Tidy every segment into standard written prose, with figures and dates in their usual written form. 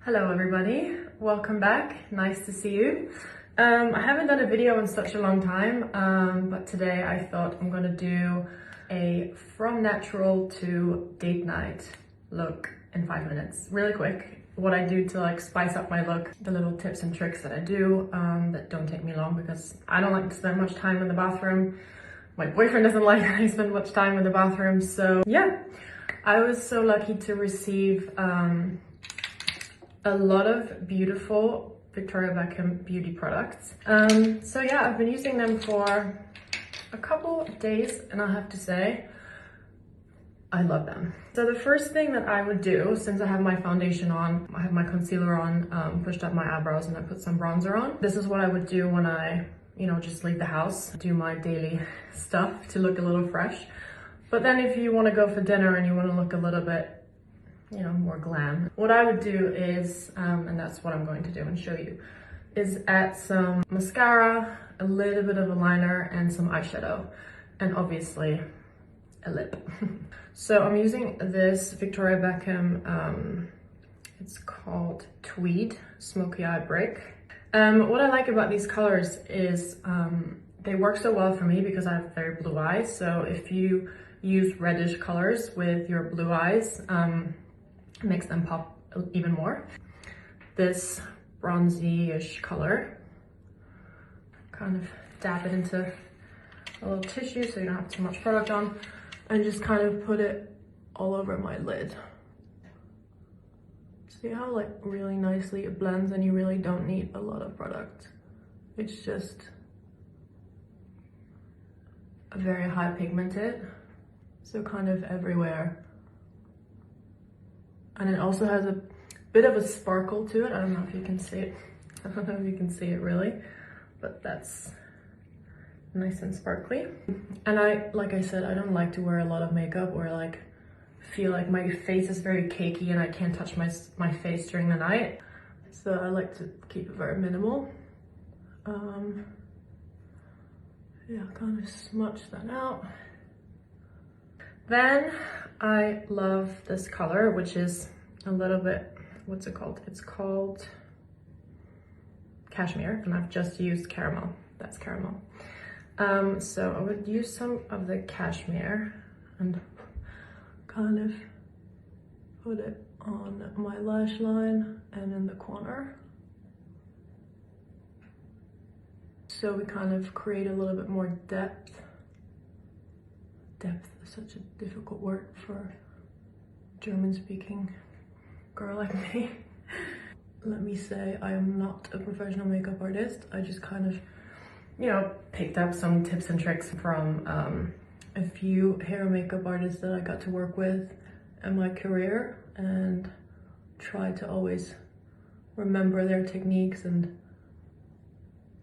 Hello everybody, welcome back, nice to see you. I haven't done a video in such a long time, but today I thought I'm gonna do a from natural to date night look in 5 minutes, really quick. What I do to like spice up my look, the little tips and tricks that I do that don't take me long because I don't like to spend much time in the bathroom. My boyfriend doesn't like I spend much time in the bathroom, so yeah. I was so lucky to receive a lot of beautiful Victoria Beckham beauty products. So yeah, I've been using them for a couple of days and I have to say, I love them. So the first thing that I would do, since I have my foundation on, I have my concealer on, pushed up my eyebrows and I put some bronzer on. This is what I would do when I, just leave the house, do my daily stuff to look a little fresh. But then if you want to go for dinner and you want to look a little bit more glam. What I would do is, and that's what I'm going to do and show you, is add some mascara, a little bit of a liner, and some eyeshadow, and obviously a lip. So I'm using this Victoria Beckham, it's called Tweed Smoky Eye Brick. What I like about these colors is they work so well for me because I have very blue eyes. So if you use reddish colors with your blue eyes, makes them pop even more. This bronzy-ish color, kind of dab it into a little tissue so you don't have too much product on, and just kind of put it all over my lid. See how like really nicely it blends and you really don't need a lot of product. It's just a very high pigmented, so kind of everywhere. And it also has a bit of a sparkle to it. I don't know if you can see it. I don't know if you can see it really, but that's nice and sparkly. And like I said, I don't like to wear a lot of makeup or like feel like my face is very cakey and I can't touch my face during the night. So I like to keep it very minimal. Yeah, kind of smudge that out. Then I love this color, which is a little bit, what's it called? It's called Cashmere, and I've just used caramel. That's caramel. So I would use some of the Cashmere and kind of put it on my lash line and in the corner. So we kind of create a little bit more depth. Depth is such a difficult word for a German-speaking girl like me. Let me say, I am not a professional makeup artist. I just kind of, picked up some tips and tricks from a few hair and makeup artists that I got to work with in my career and try to always remember their techniques and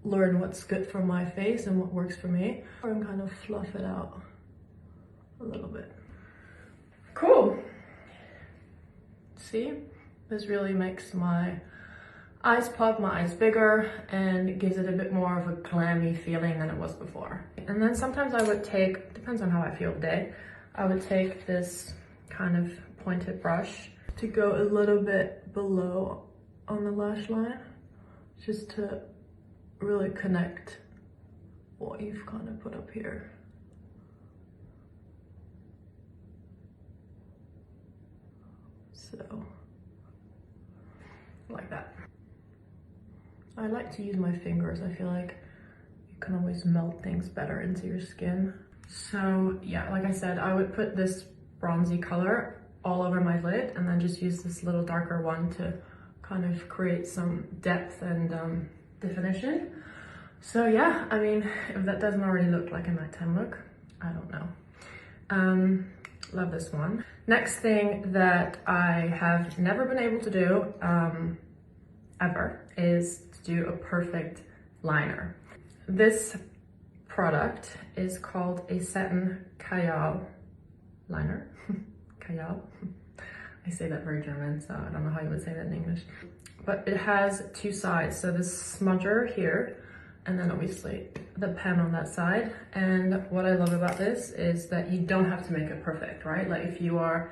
learn what's good for my face and what works for me, and kind of fluff it out a little bit. Cool. See, this really makes my eyes pop, my eyes bigger, and gives it a bit more of a glammy feeling than it was before. And then sometimes I would take, depends on how I feel today, I would take this kind of pointed brush to go a little bit below on the lash line, just to really connect what you've kind of put up here. So, like that. I like to use my fingers. I feel like you can always melt things better into your skin. So yeah, like I said, I would put this bronzy color all over my lid and then just use this little darker one to kind of create some depth and definition. So yeah, I mean, if that doesn't already look like a nighttime look, I don't know. Love this one. Next thing that I have never been able to do ever is to do a perfect liner. This product is called a satin Kajal liner. Kajal. I say that very German, so I don't know how you would say that in English. But it has two sides. So this smudger here, and then obviously the pen on that side. And what I love about this is that you don't have to make it perfect, right? Like if you are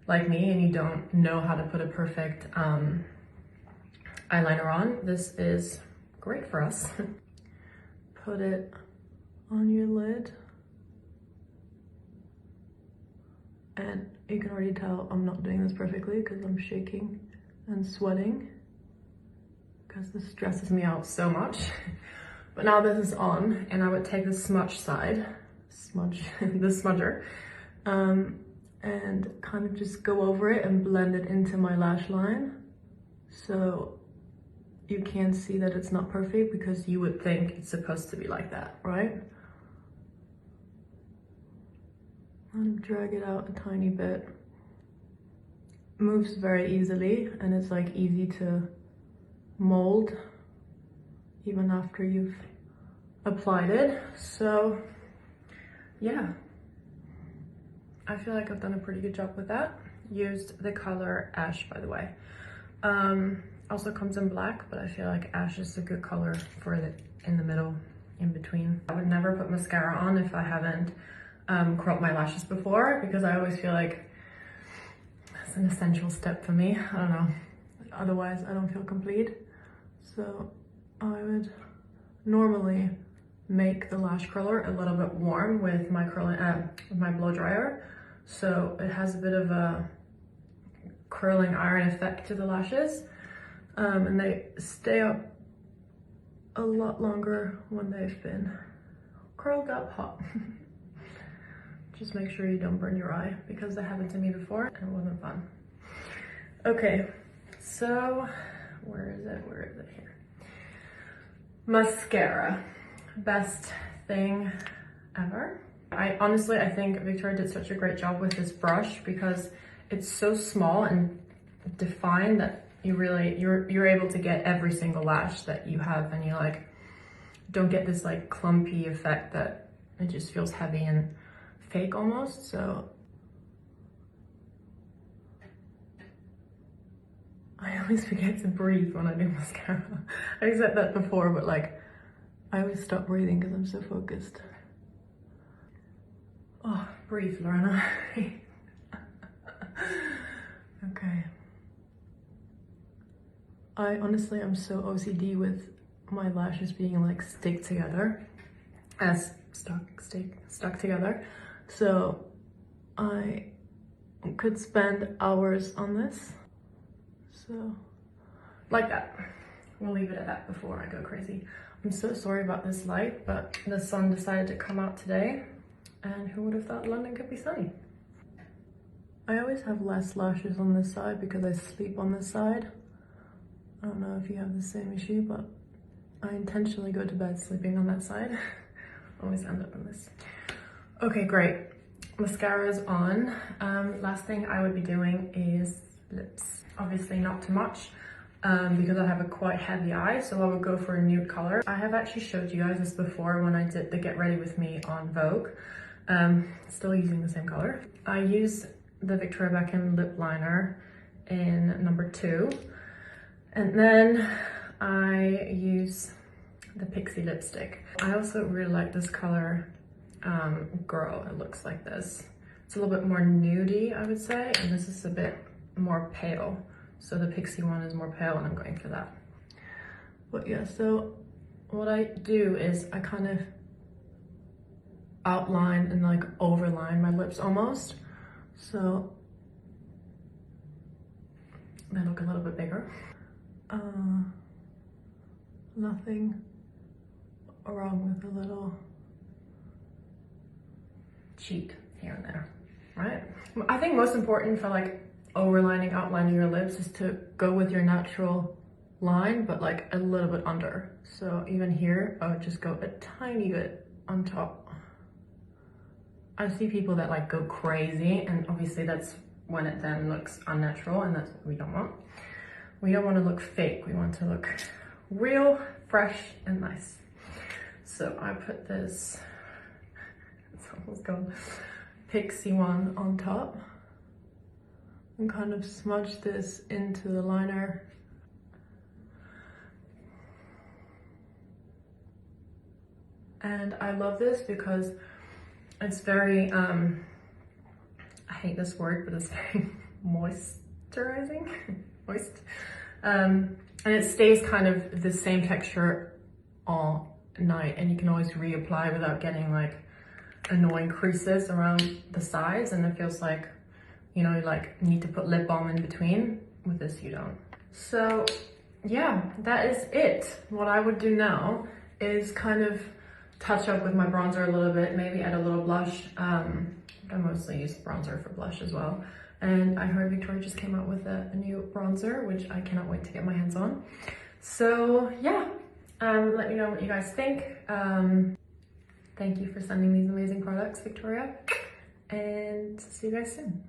like me and you don't know how to put a perfect eyeliner on, this is great for us. Put it on your lid. And you can already tell I'm not doing this perfectly because I'm shaking and sweating because this stresses me out so much. But now this is on, and I would take the smudge side, the smudger, and kind of just go over it and blend it into my lash line. So you can see that it's not perfect because you would think it's supposed to be like that, right? And drag it out a tiny bit. Moves very easily, and it's like easy to mold even after you've applied it. So yeah, I feel like I've done a pretty good job with that. Used the color Ash, by the way. Also comes in black, but I feel like Ash is a good color for in the middle, in between. I would never put mascara on if I haven't cropped my lashes before, because I always feel like it's an essential step for me. I don't know, otherwise I don't feel complete. So I would normally make the lash curler a little bit warm with my my blow dryer, so it has a bit of a curling iron effect to the lashes, and they stay up a lot longer when they've been curled up hot. Just make sure you don't burn your eye, because that happened to me before and it wasn't fun. Okay, so where is it here? Mascara, best thing ever. I think Victoria did such a great job with this brush because it's so small and defined that you're able to get every single lash that you have, and you like don't get this like clumpy effect that it just feels heavy and fake almost. So I always forget to breathe when I do mascara. I said that before, but like I always stop breathing because I'm so focused. Oh, breathe, Lorena. Okay. I honestly am so OCD with my lashes being like stuck together. So I could spend hours on this. So like that. We'll leave it at that before I go crazy. I'm so sorry about this light, but the sun decided to come out today, and who would have thought London could be sunny? I always have less lashes on this side because I sleep on this side. I don't know if you have the same issue, but I intentionally go to bed sleeping on that side. Always end up on this. Okay, great. Mascara is on. Last thing I would be doing is lips. Obviously not too much, because I have a quite heavy eye, so I would go for a nude color. I have actually showed you guys this before when I did the Get Ready With Me on Vogue. Still using the same color. I use the Victoria Beckham lip liner in number 2. And then I use the Pixie lipstick. I also really like this color, Girl. It looks like this. It's a little bit more nudie, I would say, and this is a bit more pale. So the Pixie one is more pale, and I'm going for that. But yeah, so what I do is I kind of outline and like overline my lips almost. So they look a little bit bigger. Nothing wrong with a little cheat here and there, right? I think most important for like overlining, outlining your lips is to go with your natural line, but like a little bit under. So even here, I would just go a tiny bit on top. I see people that like go crazy, and obviously that's when it then looks unnatural, and that's what we don't want. We don't want to look fake. We want to look real, fresh, and nice. So I put this, it's almost gone, Pixie one on top, and kind of smudge this into the liner. And I love this because it's very, I hate this word, but it's very moisturizing. Moist. And it stays kind of the same texture all night, and you can always reapply without getting like annoying creases around the sides, and it feels like, you know, you like need to put lip balm in between. With this you don't. So yeah, that is it. What I would do now is kind of touch up with my bronzer a little bit, maybe add a little blush. I mostly use bronzer for blush as well. And I heard Victoria just came out with a new bronzer, which I cannot wait to get my hands on. So yeah, let me know what you guys think. Thank you for sending these amazing products, Victoria. And see you guys soon.